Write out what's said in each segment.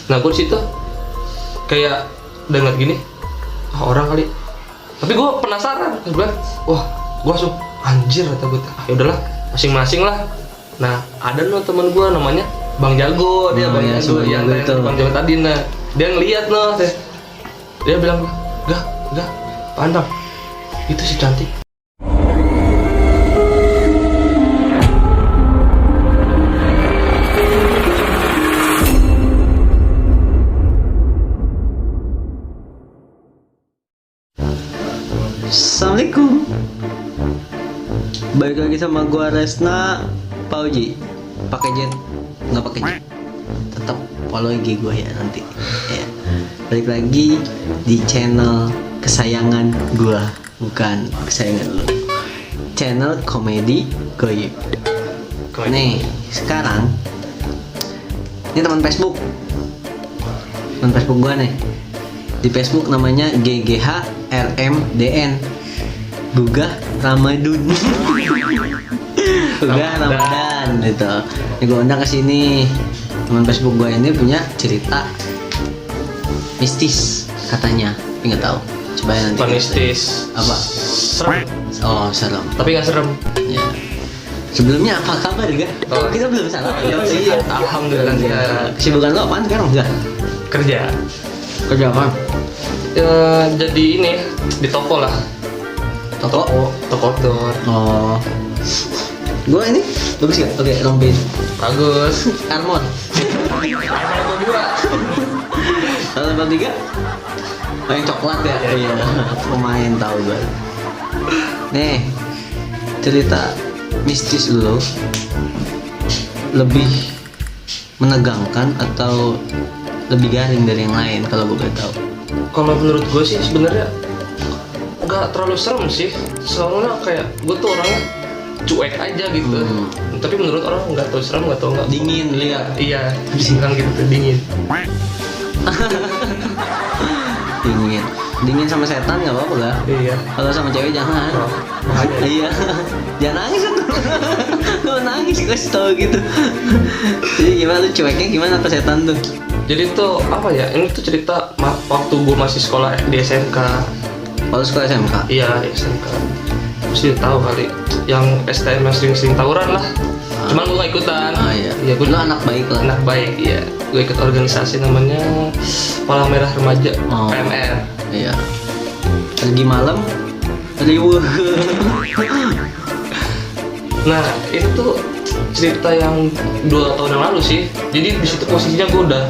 Nah gue di situ kayak dengar gini, orang kali. Tapi gue penasaran, gue bilang, wah gue langsung anjir kata gue, ya udahlah masing-masing lah. Nah ada loh teman gue namanya Bang Jago, dia Bang Jago yang Bang Jago tadi. Nah dia ngeliat loh, dia bilang, gak, pandang, itu si cantik. Assalamualaikum. Balik lagi sama gua Resna Pauji. Pakai jet? Nggak pakai jet. Tetap follow IG gua ya nanti. Ya. Balik lagi di channel kesayangan gua, bukan kesayangan lu. Channel Komedi Goib. Nih, sekarang ini teman Facebook. Teman Facebook gua nih. Di Facebook namanya GGHRMDN, Gugah Ramadun. Gugah Ramadan gitu. Ini gue undang ke sini. Teman Facebook gue ini punya cerita mistis katanya, tapi nggak tahu. Coba ya nanti. Mistis. Apa? Serem. Oh serem. Tapi nggak serem. Ya. Sebelumnya apa kabar juga? Oh. Kita belum salah. Iya. Alhamdulillah. Kesibukan lo apaan sekarang enggak? Kerja. Kerja apa? Ya, jadi ini di toko lah. Toko outdoor. Oh. Gua ini bagus gak? Oke, rompin. Bagus. Armor. Armor dua. Kalau level 3? Oh yang coklat ya? Iya. Pemain tahu gue. Nih, cerita mistis lo lebih menegangkan atau lebih garing dari yang lain kalau gue boleh tahu? Kalau menurut gue sih sebenarnya nggak terlalu serem sih, soalnya kayak gue tuh orangnya cuek aja gitu. Tapi menurut orang nggak tahu serem, nggak tahu nggak dingin lihat. Iya, kan gitu dingin. Dingin sama setan nggak apa-apa gak? Iya. Kalau sama cewek jangan. Oh, iya. Jangan nangis kan? Lo nangis kasih tau gitu. Jadi gimana lu cueknya gimana ke setan tuh? Jadi tuh apa ya? Ini tuh cerita waktu gue masih sekolah di SMK. Kalau sekolah SMK? Iya, SMK. Mesti tahu kali. Yang STM yang sering-sering tawuran lah. Cuman gue gak ikutan. Iya. Iya, gue lu anak baik lah. Anak baik, iya. Gue ikut organisasi namanya Palang Merah Remaja, PMR. Iya. Pergi malam, riuh. Nah, itu tuh cerita yang 2 tahun yang lalu sih. Jadi di situ posisinya gue udah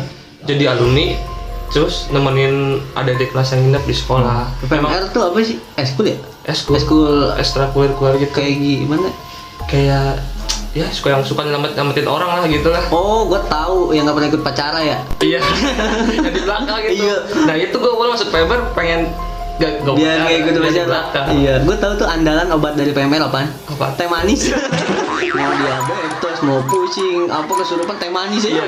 jadi alumni, terus nemenin adik kelas yang nginep di sekolah. PMR tuh apa sih? Eskul ya? Eskul ekstrakurikuler gitu. Kayak gimana? Kayak ya suka yang suka nyelamatin orang lah gitu lah. Oh, gue tahu yang nggak pernah ikut pacara ya? Iya. Yang di belakang gitu. Iya. Nah itu gue masuk PMR pengen gak biar nggak ikut pacara. Iya. Gue tahu tuh andalan obat dari PMR apaan? Apa? Teh manis. Mau diabetes, mau pusing, apa kesurupan teh manis aja. Iya.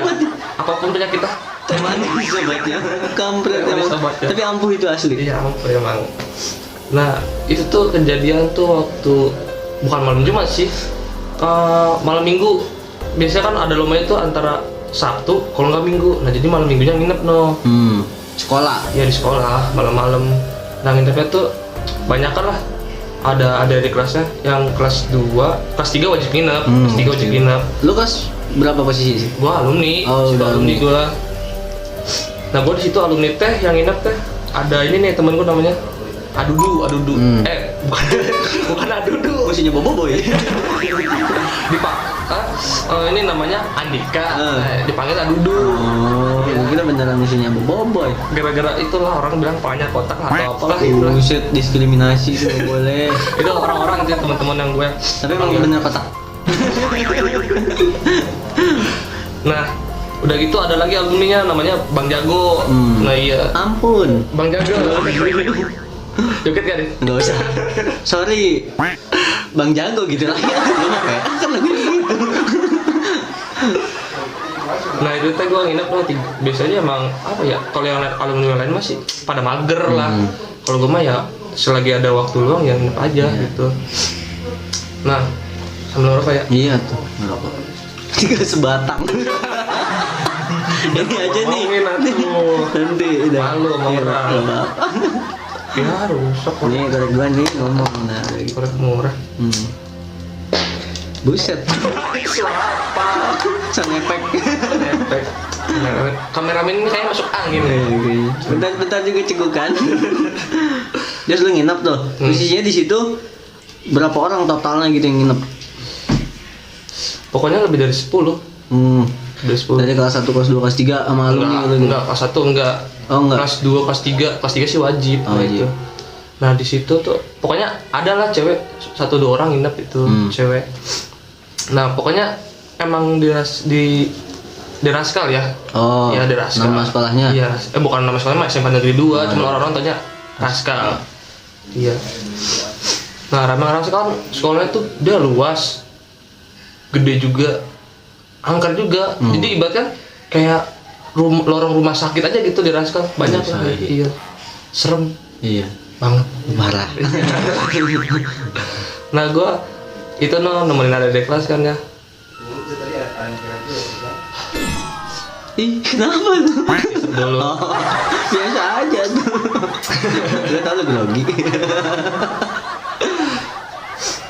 Apapun penyakit kita. Teh manis obatnya. Kampret Teh manis emang. obatnya. Tapi ampuh itu asli. Iya ampuh emang. Nah itu tuh kejadian tuh waktu bukan malam Jumat sih, malam Minggu. Biasanya kan ada lombanya tuh antara Sabtu kalau nggak Minggu. Nah jadi malam Minggunya nginep Sekolah. Ya di sekolah malam-malam. Nah nginepnya tuh banyakan lah. Ada di kelasnya yang kelas 2, kelas 3 wajib nginep. Kelas 3 wajib nginep. Lu kelas berapa posisi sih? Gua alumni. Oh, situ udah alumni gua. Nah gua di situ alumni teh yang nginep teh. Ada ini nih temen gua namanya Adudu. Bukan Adudu. Musuhnya Bobo ya? Ini namanya Andika. Dipanggil Adudu. Oh, kira beneran musuhnya Bobo ya? Gara-gara itulah orang bilang palanya kotak atau apalah itu. Buset, diskriminasi itu nggak boleh. Itu orang-orang sih teman-teman yang gue. Tapi emang bener kotak. Nah, udah gitu ada lagi alumninya namanya Bang Jago. Nah iya. Ampun. Bang Jago. Joget gak deh? Nggak usah. Sorry. Bang Jago gitu lah. Kan lagu gitu. Nah itu teh gue nginep loh. Biasanya emang apa ya? Kalau yang alumni lain masih pada mager lah. Kalau gue mah ya selagi ada waktu luang ya nginep aja gitu. Nah sambil ngerokok ya? Iya tuh ngerokok. 3 sebatang. Ini aja nih. Ngomongin atuh. Nanti udah. Malu sama Ya, orang. nggak apa-apa. Ya rusak kok. Nih korek gua nih ngomong nah. Korek murah. Buset. Siapa? Sang efek. Efek. Kameramen ini kayak masuk angin. Bentar juga cegukan. Terus lu nginep tuh. Posisinya di situ berapa orang totalnya gitu yang nginep? Pokoknya lebih dari 10. Dari 10. Dari kelas 1, kelas 2, kelas 3 sama alumni gitu. Enggak, kelas 1 enggak. Oh enggak. Kelas 2, kelas 3. Kelas 3 sih wajib. Oh, wajib. Itu. Nah, di situ tuh pokoknya ada lah cewek 1-2 orang nginep itu, cewek. Nah, pokoknya emang di Raskal ya. Oh. Ya, di Raskal. Nama sekolahnya? Iya, bukan nama sekolahnya, mah SMP Negeri 2, cuma orang-orang tanya Raskal. Iya. Nah, Ramang Raskal kan sekolahnya tuh dia luas. Gede juga. Angker juga. Jadi ibaratnya kayak lorong rumah sakit aja gitu di Raskal. Banyak lah. Iya. Serem Iya. banget. Parah. Nah, gua itu nemenin adik kelas kan ya. Ih, kenapa tuh? Dulu. Oh, biasa aja tuh. Gue tau lu grogi.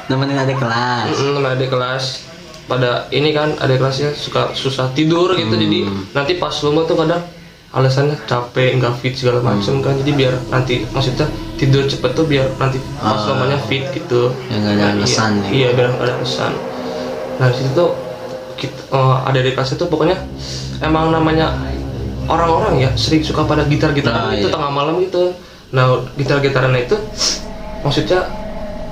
Nemenin adik kelas. Nemenin adik kelas. Pada ini kan adik kelasnya suka susah tidur gitu, jadi nanti pas lomba tuh kadang alasannya capek, nggak fit segala macem kan, jadi biar nanti maksudnya tidur cepet tuh biar nanti pas lombanya fit gitu. Ya nggak ada alasan. Iya, biar nggak ada alasan. Nah, di situ tuh ada adik kelasnya tuh pokoknya emang namanya orang-orang ya sering suka pada gitar-gitaran itu tengah malam gitu. Nah, gitar-gitaran itu maksudnya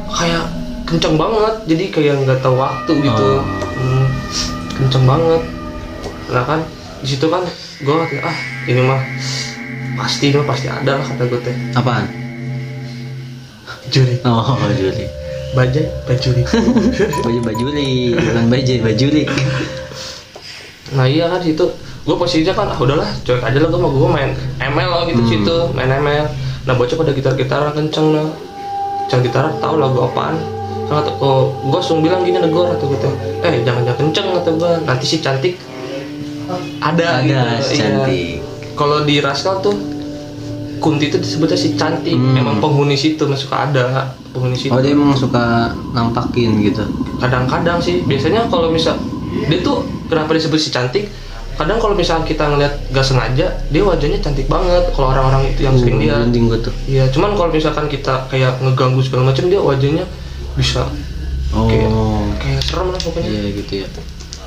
kayak kenceng banget, jadi kayak nggak tahu waktu gitu. Kenceng banget. Nah kan di situ kan gue ngerti, ini mah pasti ada lah, kata gue teh. Apaan? Juri. Oh, juri. Bajuri. Bajuri, bukan bajuri. Nah iya kan situ gue posisinya kan udahlah cuek aja lah, gue main ML lah gitu. Situ main ML. Nah, bocah pada gitar-gitaran kenceng lah. Gitar tau lagu apaan. Gue langsung bilang gini negor atau gitu, jangan kenceng kata gue, nanti si cantik ada gitu. Si cantik. Kalau di Raskal tuh Kunti itu disebutnya si cantik. Emang penghuni situ suka ada penghuni situ. Oh, dia emang suka nampakin gitu. Kadang-kadang sih, biasanya kalau misal dia tuh kenapa disebut si cantik, kadang kalau misal kita ngeliat gak sengaja dia wajahnya cantik banget kalau orang-orang itu yang sering lihat. Iya, cuman kalau misalkan kita kayak ngeganggu segala macam, dia wajahnya bisa kayak serem lah pokoknya. Iya gitu ya.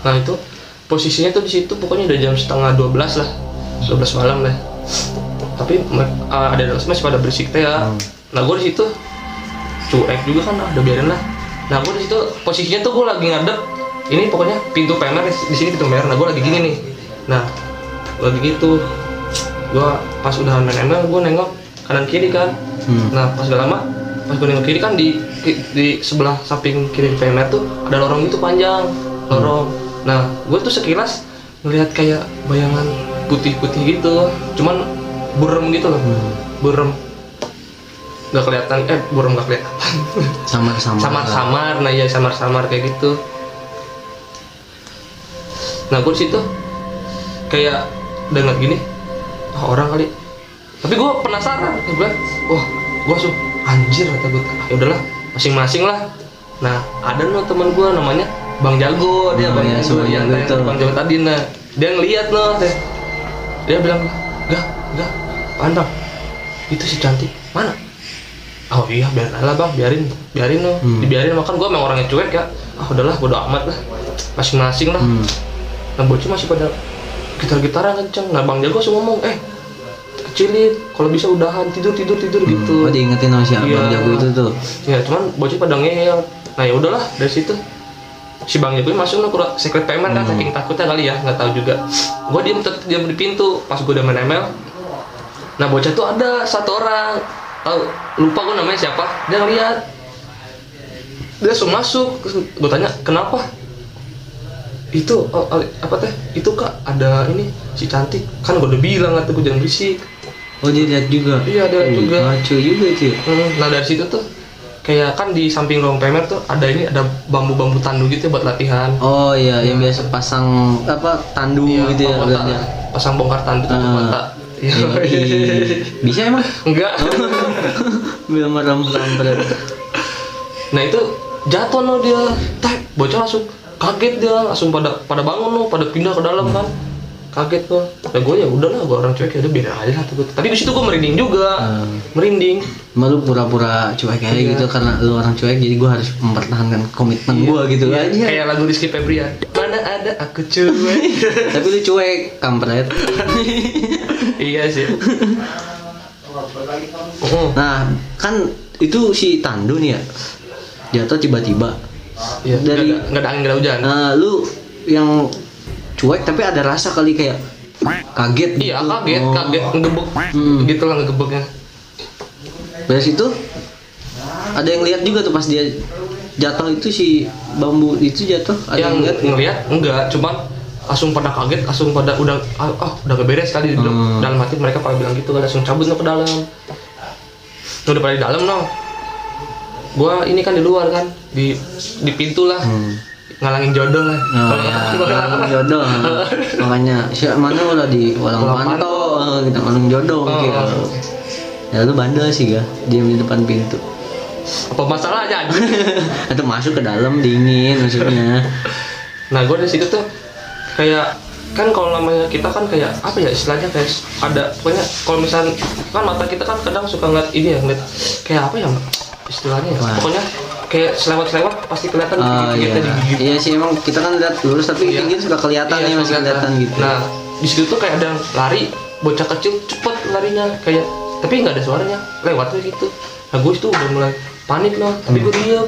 Nah, itu posisinya tuh di situ pokoknya udah jam setengah 12 lah, 12 malam lah. Tapi ada masih pada berisik teh ya. Nah, gue di situ cuek juga kan, udah biarin lah. Nah, gue di situ posisinya tuh gue lagi ngadep ini, pokoknya pintu PMR di sini pintu PMR. Nah, gue lagi gini nih. Nah, lagi gitu. Gue pas udah main ML, gue nengok kanan kiri kan. Nah, pas udah lama, pas gue nengok kiri kan di sebelah samping kiri PMR tuh ada lorong itu panjang, lorong. Nah, gue tuh sekilas ngelihat kayak bayangan putih-putih gitu, cuman burem gitu loh. Burem nggak kelihatan, burem nggak kelihatan. Samar-samar. Nah ya, samar-samar kayak gitu. Nah, gue di situ kayak dengar gini, orang kali. Tapi gue penasaran, gue langsung anjir kata gue. Ya udahlah, masing-masing lah. Nah, ada teman gue namanya Bang Jago, dia Bang Jago yang Bang Jago tadi. Nah, dia ngeliat dia bilang, enggak, apaan Bang? Itu si cantik mana? Oh iya, biarin dibiarin. Makan gue emang orangnya cuek ya. Udahlah, bodo amat lah, masing-masing lah. Nah, bocah masih pada gitar-gitaran kenceng. Nah, Bang Jago langsung ngomong, kecilin, kalau bisa udahan, tidur gitu. Oh, diingetin sama si Bang Jago itu tuh. Ya, cuman bocah pada ngeyel. Nah, ya udahlah, dari situ si Bang Jago masuk ke secret payment kan, saking takutnya kali ya, nggak tahu juga. Gue diam di pintu pas gue udah main ML. Nah, bocah tuh ada satu orang, lupa gue namanya siapa. Dia ngeliat, dia langsung masuk. Gue tanya kenapa? Itu itu kak, ada ini si cantik. Kan gue udah bilang kata gue jangan berisik. Oh, dia lihat juga. Iya, ada juga. Ngaco juga itu. Nah, dari situ tuh kayak kan di samping ruang PMR tuh ada bambu-bambu tandu gitu buat latihan. Oh iya, yang biasa pasang tandu gitu ya. pasang bongkar tandu tutup mata. Bisa emang? Enggak. Belum merem. Nah itu jatuh no dia, bocah langsung kaget dia, langsung pada bangun no, pada pindah ke dalam kan, kaget tuh. Nah gue ya udahlah, gue orang cuek ya udah biarin aja lah tuh. Tapi di situ gue merinding juga, merinding. Malu pura-pura cuek aja gitu karena lu orang cuek, jadi gue harus mempertahankan komitmen gue gitu aja. Kayak lagu Rizky Febrian, mana ada aku cuek. Tapi lu cuek, kampret. Iya sih. Nah kan itu si Tandu nih ya, jatuh tiba-tiba. Iya. Dari nggak ada angin nggak ada hujan. Lu yang cuek tapi ada rasa kali kayak kaget. Iya kaget ngegebek gitu lah ngegebeknya. Dari situ ada yang lihat juga tuh pas dia jatuh itu si bambu itu jatuh. Ada yang ngeliat enggak, cuman langsung pada kaget, langsung pada udah gak beres kali di dalam hati mereka pada bilang gitu kan, langsung cabut ke dalam. Udah pada di dalam no. Gua ini kan di luar kan, di pintu lah. Ngalangin jodoh lah. Ngalangin jodoh. Makanya mana udah di walang pantau kita ngalangin jodoh gitu. Ya lu bandel sih ga, diam di depan pintu. Apa masalahnya aja? Atau masuk ke dalam dingin maksudnya. Nah, gua di situ tuh kayak kan kalau namanya kita kan kayak apa ya istilahnya, kayak ada pokoknya kalau misalnya kan mata kita kan kadang suka ngeliat ini ya, ngeliat kayak apa ya istilahnya ya. Pokoknya kayak selewat-selewat pasti kelihatan gigit-gigitnya di gigit. Iya sih emang kita kan lihat lurus tapi gigit suka kelihatan nih, masih kelihatan gitu. Nah, di situ tuh kayak ada yang lari, bocah kecil cepet larinya kayak tapi nggak ada suaranya, lewatnya gitu. Nah, gue itu udah mulai panik loh, tapi gue diem.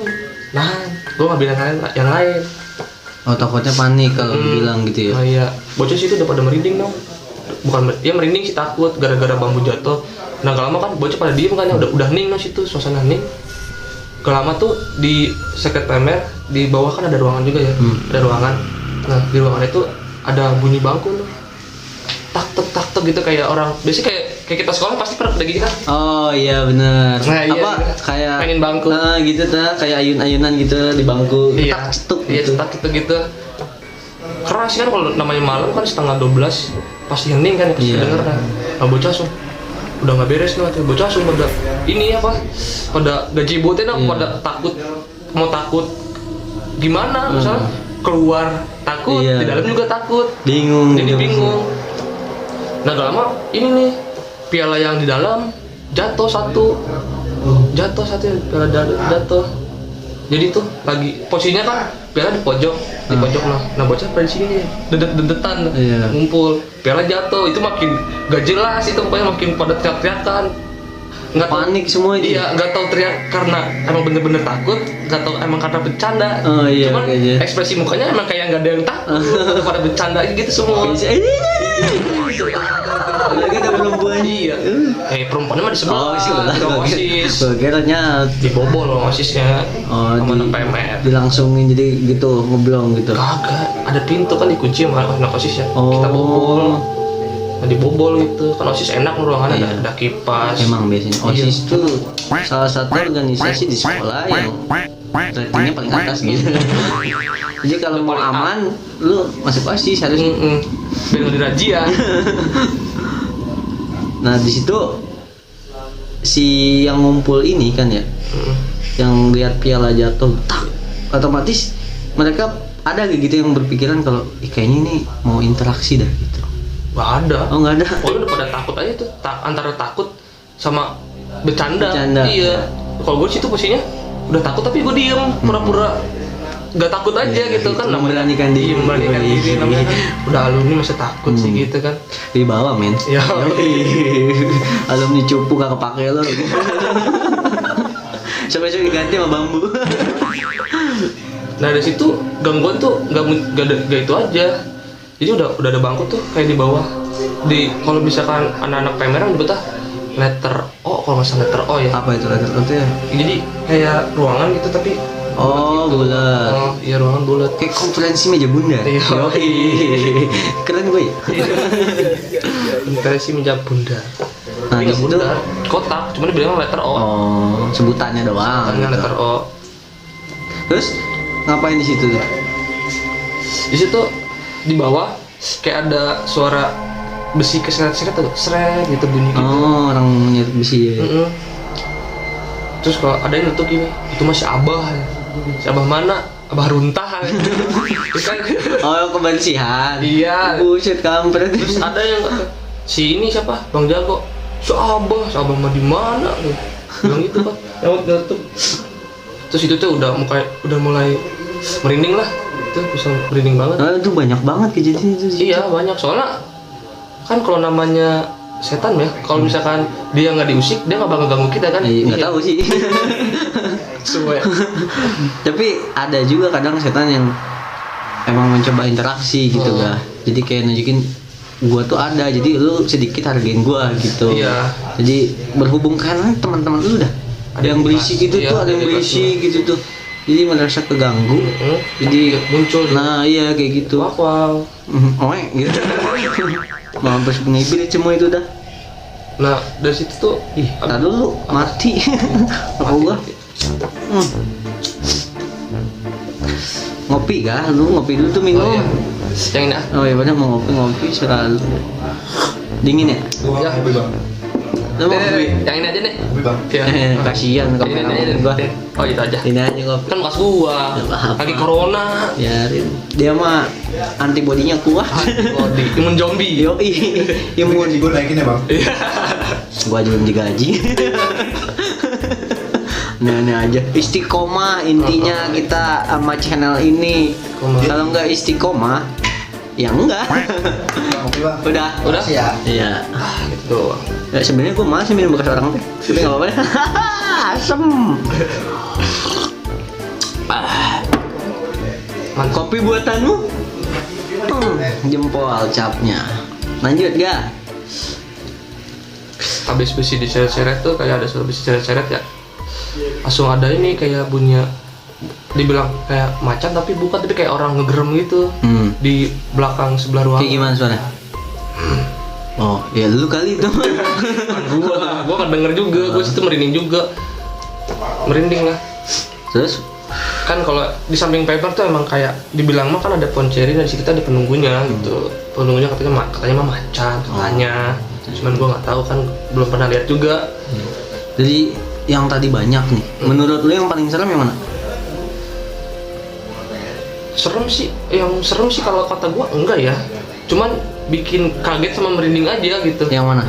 Nah, gue nggak bilang yang lain. Oh, takutnya panik kalau bilang gitu ya. Nah, iya, bocah sih itu udah pada merinding dong. Bukan ya merinding sih, takut gara-gara bambu jatuh. Nah, gak lama kan bocah pada diem kan, ya udah hening loh situ, suasana hening. Gak lama tuh di Secret Pamer di bawah kan ada ruangan juga ya, ada ruangan. Nah, di ruangan itu ada bunyi bangku loh. Tak tek gitu kayak orang. Biasanya kayak kita sekolah pasti pernah gitu kan. Oh iya benar. Nah, iya, apa kayak mainin bangku. Gitu tuh, kayak ayun-ayunan gitu di bangku. Iya, cetuk gitu. Gitu. Keras kan kalau namanya malam kan setengah 12 pasti hening kan, pasti denger kan. Nah, bocah langsung udah nggak beres nih, bocah langsung pada ini apa? Pada gaji boten pada takut gimana misalnya keluar takut, di dalam juga takut. Bingung. Jadi bingung. Nah, gak lama ini nih piala yang di dalam jatuh satu ya, piala jatuh. Jadi tuh lagi posisinya kan piala di pojok nah bocah pada sini dedet-dedetan ngumpul, piala jatuh itu makin gak jelas, itu pokoknya makin pada teriak-teriakan. Nggak panik tahu, semua itu. Iya, nggak tahu teriak karena emang bener-bener takut, nggak tahu emang karena bercanda. Cuman ekspresi mukanya emang kayak nggak ada yang takut, pada bercanda gitu semua. Lagi ada perempuan. Iya. Perempuannya mah di sebelah. OSIS. Kayaknya dibobol OSISnya sama anak PMR. Dilangsungin jadi gitu, ngeblong gitu. Kagak, ada pintu kan dikunci sama anak OSIS ya. Kita bobol. Nah, dibobol gitu kan, OSIS enak ruangannya, ada kipas. Emang biasanya OSIS itu salah satu organisasi di sekolah yang ratingnya paling atas gitu. Jadi kalau mau aman, lu masuk OSIS harusnya. Biar nggak dirazia. Nah di situ si yang ngumpul ini kan ya, yang lihat piala jatuh, otomatis mereka ada gitu yang berpikiran kalau kayaknya ini mau interaksi dah gitu. Gak ada. Oh nggak ada. Oh udah pada takut aja tuh, antara takut sama bercanda. Iya. Kalau gue situ posisinya udah takut tapi gue diem, pura-pura gak takut aja gitu kan, namanya memberanikan diri namanya kan udah alumni masih takut sih gitu kan. Di bawah men. Ya. Alumni cupu gak kepake lo. Sampai-sampai diganti sama bambu. Nah dari situ gangguan tuh gak itu aja. Jadi udah ada bangku tuh kayak di bawah. Kalau misalkan anak-anak pemerang di betah letter O, kalau nggak salah letter O ya. Apa itu letter O tuh ya? Jadi kayak ruangan gitu tapi bulat. Oh iya, ruangan bulat. Kayak konferensi meja bundar. Iya. Keren gue ya. Konferensi meja bundar. Nah di situ kotak, cuma dibilang letter O. Oh, sebutannya doang. Sebutannya letter O. Terus ngapain di situ? Di situ di bawah kayak ada suara besi keseret-seret tuh seret gitu bunyi gitu. Oh, orang nyeret besi ya. Mm-mm. Terus kalau ada yang ngetuk gini, itu masih abah ya. Si abah mana? Abah runtah ya. Terus kan, Oh, kebersihan. iya. Buset kampret. Terus ada yang kata, si ini siapa? Bang Jago. Si abah mah di mana? Bilang gitu kan. Yang ngetuk. Terus itu tuh udah mulai merinding lah. Itu bisa merinding banget. Nah, itu banyak banget kejadian itu sih. Iya banyak, soalnya kan kalau namanya setan ya, kalau misalkan dia nggak diusik dia nggak bakal ganggu kita kan. Nggak tahu sih. Semua ya. Tapi ada juga kadang setan yang emang mencoba interaksi gitu ga. Jadi kayak nunjukin gua tuh ada, jadi lu sedikit hargain gua gitu. Iya. Jadi berhubung karena teman-teman lu dah ada yang berisik gitu Iya, tuh, ada yang ada yang berisik gitu tuh. Jadi merasa keganggu. Jadi muncul. nah iya kayak gitu. Wow. Oe gitu. Mampus pengibrit semua itu dah. Nah dari situ tuh, Ih, tar dulu mati. Apa gua? Ngopi kah? Lu ngopi dulu tuh minum. Oh, iya. Yang ini ah. Oh iya bener mau ngopi selalu. Dingin ya? Ya. Lu mau ngopi? Yang ini aja nih. Iya. Kasihan kopi Ini aja gua. nih. Oh itu aja. Ini aja ngopi. Kan bekas gua. Apa-apa. Lagi corona. Biarin. Dia mah antibodinya kuat. Antibody, imun zombie. Yo imun. Gue naikin ya bang. Gua belum digaji. Nah aja istiqomah intinya kita sama channel ini. Kalau nggak istiqomah ya enggak. Ngopi bang. Udah. Makasih ya. Iya. Gitu. Ya, sebenarnya gua masih minum bekas orang teh. Tapi nggak apa-apa deh. Asem. Mantap. Kopi buatanmu? Jempol capnya. Lanjut ga? Habis besi diseret-seret tuh kayak ada suara besi seret-seret ya. Langsung ada ini kayak bunyi, dibilang kayak macan tapi bukan, tapi kayak orang ngegerem gitu di belakang sebelah ruangan. Kayak gimana suara? Oh, ya lu kali itu. Gua kan denger juga, gua situ merinding juga. Merinding lah. Terus Kan kalau di samping paper tuh emang kayak dibilang mah kan ada pohon ceri dan di situ ada penunggunya gitu. Penunggunya katanya mah macan katanya. Cuman gua nggak tahu kan, belum pernah lihat juga. jadi yang tadi banyak nih. Menurut lu yang paling serem yang mana? Yang serem sih kalau kata gua enggak ya. Cuman bikin kaget sama merinding aja gitu. Yang mana?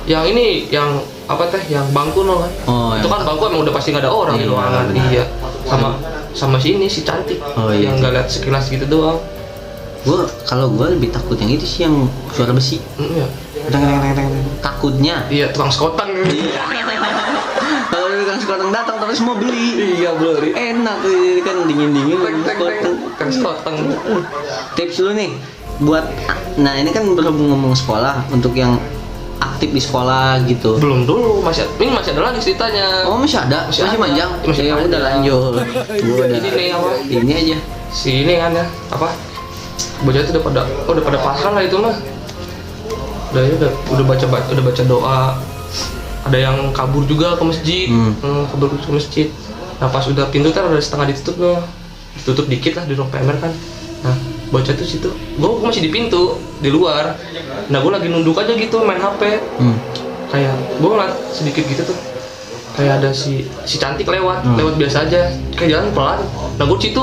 Yang ini, yang apa teh? Yang bangku no kan? Oh, itu yang kan bangku emang udah pasti nggak ada orang di Iya, ruangan. benar. Iya. Sama si ini si cantik. Oh, iya. Yang nggak lihat sekilas gitu doang. Kalau gua lebih takut yang itu sih, yang suara besi. Iya. Takutnya. Iya, tukang sekoteng. Kalau tukang sekoteng datang terus mau beli. Iya, beli. Enak kan dingin-dingin sekoteng. Tukang sekoteng. Tips lu nih buat, nah ini kan berhubung ngomong sekolah, untuk yang aktif di sekolah gitu. Belum dulu, masih ada lagi ceritanya. Oh masih ada, Masih masih ada. panjang. Masih Ya panjang. udah lanjut. Gua udah. Ini nih apa? Ini aja. Si ini kan ya, apa? Bocah itu udah pada pasrah lah itu mah. Udah baca doa. Ada yang kabur juga ke masjid. Kabur ke masjid. Nah pas udah pintu kan udah setengah ditutup loh. Tutup dikit lah di ruang PMR kan. Nah bocah tuh situ, gue masih di pintu di luar. Nah gue lagi nunduk aja gitu main HP. Kayak gue ngeliat sedikit gitu tuh, kayak ada si cantik lewat biasa aja, kayak jalan pelan. Nah gue situ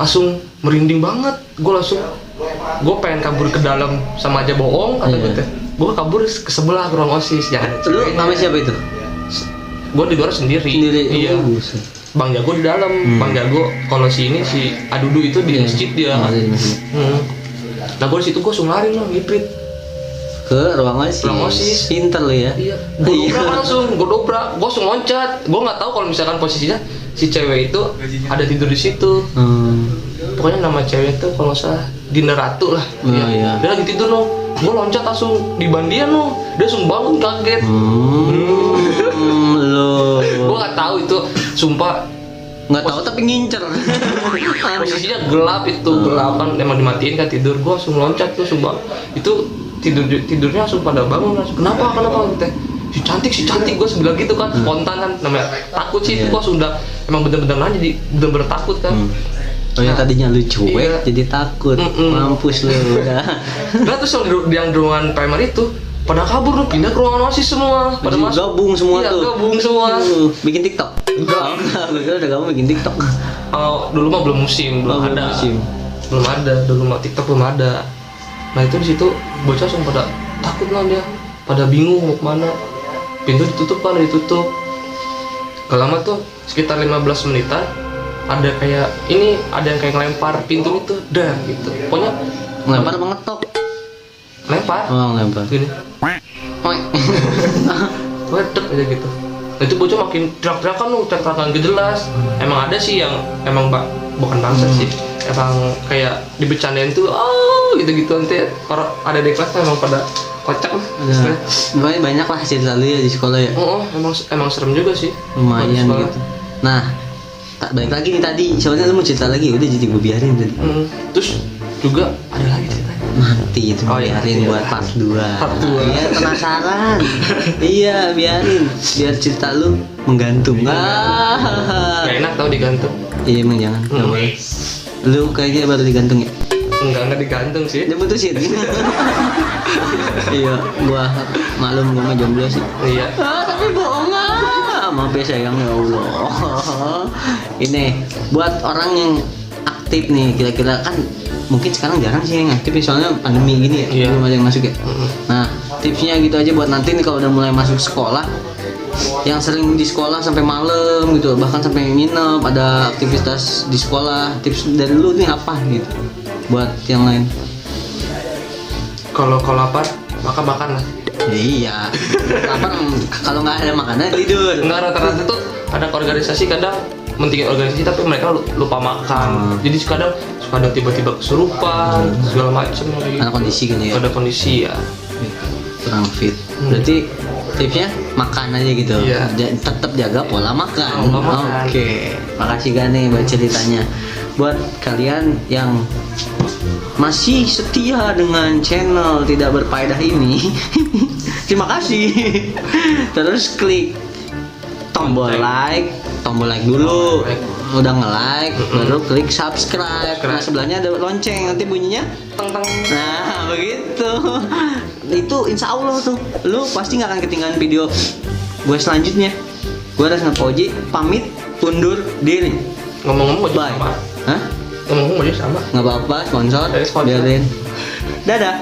langsung merinding banget. Gue pengen kabur ke dalam, sama aja bohong kata gue teh. Gue kabur ke sebelah ke ruang OSIS. Jangan. Lu nama siapa itu? Gue di luar sendiri. Iya. Buset. Bang Jago di dalam. Bang Jago, kalau si Adudu itu di masjid dia. Oh, di masjid. Nah gue di situ gue langsung lari loh, ngiprit Ke ruang Ruang OSIS. Pinter lu ya. Iya. Gue dobrak, gue langsung loncat. Gue nggak tahu kalau misalkan posisinya si cewek itu ada tidur di situ. Pokoknya nama cewek itu kalau nggak salah Dinda Ratu lah. Iya. Dia lagi tidur loh. Gue loncat langsung di bandian loh. Dia langsung bangun kaget. Lo Gue nggak tahu itu, sumpah. nggak tahu tapi ngincer. Posisinya gelap itu, gelap kan, emang dimatiin kan tidur. Gue langsung loncat tuh, sumpah. Itu tidurnya langsung pada bangun langsung. Kenapa teh? Si cantik gue sebelah gitu kan, spontan kan, namanya takut sih itu. Gue sudah emang bener-bener nanya, jadi bener-bener takut kan. Oh yang Nah, tadinya lu cuek iya. jadi takut. Mampus lu udah. Nah terus yang di ruangan primer itu pada kabur lu, pindah ke ruangan OSIS semua. Pada Jadi masuk. gabung semua Iya, tuh. gabung semua. Bikin TikTok. Enggak. Gue kira udah gabung bikin TikTok. Oh, dulu mah belum musim, belum belum ada. musim. Belum ada, dulu mah TikTok belum ada. Nah itu di situ bocah langsung pada takut lah dia, pada bingung mau kemana. Pintu ditutup kan, ditutup. Gak lama tuh sekitar 15 menitan ada kayak ini, ada yang kayak ngelempar pintu itu, dah gitu. Pokoknya Ngelempar apa ngetok? lempar Oh ngelempar. gini, Oink. wedek aja gitu. Nah, itu bocah makin teriak-teriakan lu, teriak-teriakan gak jelas. Emang ada sih yang emang bukan bangsa sih, emang kayak dibecandain tuh, oh gitu-gitu. Nanti orang ada di kelas emang pada kocak lah. istilahnya. Pokoknya banyak lah cerita lu ya di sekolah ya. Oh, emang serem juga sih. Lumayan Di sekolah. gitu. Nah, tak balik lagi nih tadi. Soalnya lu mau cerita lagi, udah jadi gue biarin tadi. Terus juga ada lagi ceritanya. Nanti itu Oh, iya, biarin iya. buat part 2. Part 2. Iya, penasaran. Iya, biarin. Biar cerita lu menggantung. Gak enak tau digantung. Iya, emang jangan. Nggak Hmm. boleh. Lu kayaknya baru digantung ya? Enggak digantung sih. Dia putusin. Iya, gua maklum gua mah jomblo sih. Iya. Tapi bohong ah. Maaf ya sayang ya Allah. Ini buat orang yang aktif nih, kira-kira kan mungkin sekarang jarang sih yang aktif soalnya pandemi gini ya, Iya. belum ada yang masuk ya. Nah, tipsnya gitu aja buat nanti nih kalau udah mulai masuk sekolah, yang sering di sekolah sampai malam gitu, bahkan sampai nginep, ada aktivitas di sekolah, tips dari lu nih apa gitu buat yang lain? Kalau lapar, makan lah. Iya. Lapar kalau nggak ada makanan tidur. Enggak, rata-rata tuh ada organisasi kadang mentingin organisasi tapi mereka lupa makan. Jadi kadang suka ada tiba-tiba kesurupan segala macam kayak gitu. Karena kondisi gitu ya. Ada kondisi ya. Kurang fit. Berarti tipsnya makan aja gitu. Iya. Tetap jaga pola makan. Pola makan. Oke. Makasih Gane buat ceritanya. Buat kalian yang masih setia dengan channel tidak berfaedah ini, terima kasih. Terus klik tombol like dulu. Udah nge-like, baru klik subscribe. Nah, sebelahnya ada lonceng, nanti bunyinya Teng teng. nah begitu. Itu insya Allah tuh lu pasti nggak akan ketinggalan video gue selanjutnya. Gue Resna Pauji pamit undur diri. Ngomong-ngomong baju Bye. sama. Hah? Ngomong-ngomong baju sama. Nggak apa-apa sponsor, Dari sponsor. biarin. Dadah.